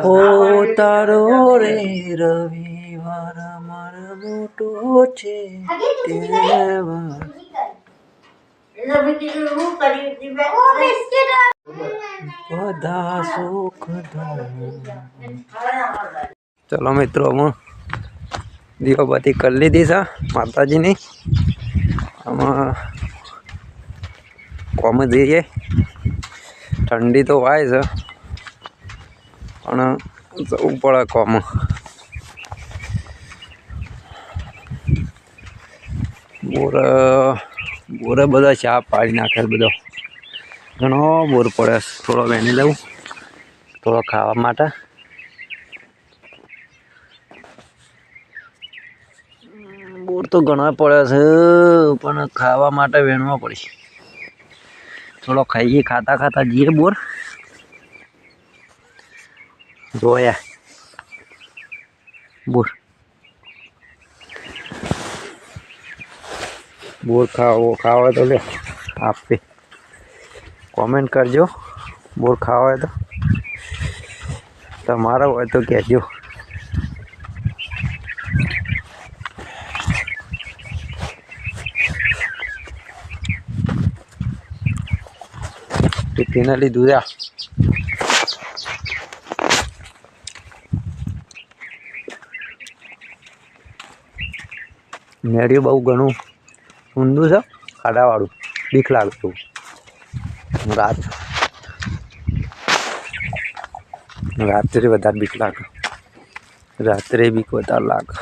ઓ તારો રે રવિવાર મારો મોટો છે બધા સુખ ચલો મિત્રો હું દીવાબત્તી કરી લીધી છે માતાજીની આમાં કોમ જઈએ ઠંડી તો વાય છે પણ જવું પડે કોમ બોરે બધા ચા પાડી નાખે બધો ઘણો બોર પડે થોડો વહેલી લઉં થોડો ખાવા માટે બોર તો ઘણા પડે છે પણ ખાવા માટે વેણવા પડશે થોડો ખાઈએ ખાતા ખાતા જઈએ બોર જોયા બોર ખાવા તો લે આપે કોમેન્ટ કરજો બોર ખાવા હોય તો તમારા હોય તો કહેજો તેના લીધું જા નેડિયું બહુ ઘણું ઊંધું છે ખાડાવાળું બીક લાગતું રાત્રે વધારે બીક લાગે રાત્રે બીક વધારે લાગે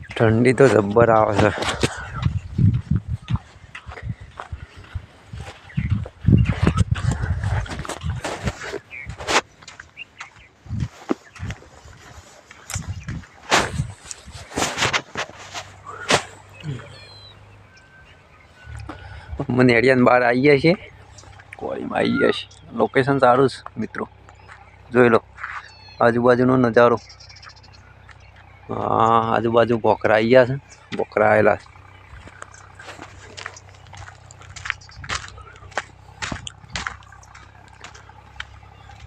ઠંડી તો જબ્બર આવે છે મને એરિયાની બહાર આવી ગયા છે કોળીમાં આવી ગયા છે લોકેશન સારું છે મિત્રો જોઈ લો આજુબાજુનો નજારો હા આજુબાજુ બોકરા આવી ગયા છે બોકરા આવેલા છે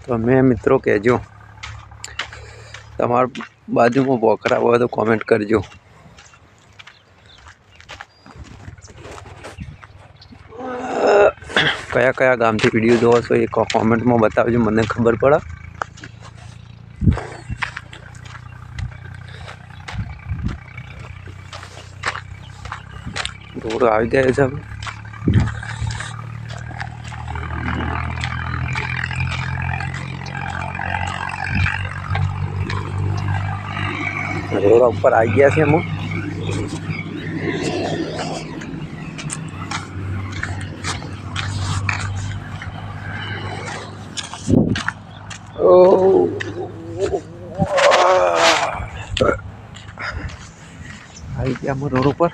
તમે મિત્રો કહેજો તમારા બાજુમાં બોકરા હોય તો કોમેન્ટ કરજો કયા કયા ગામથી વિડીયો જોવો છો એ કોમેન્ટમાં બતાવજો મને ખબર પડે રોડ આવી ગયા છે રોડ ઉપર આવી ગયા છે અમુક આવી ગયા રોડ ઉપર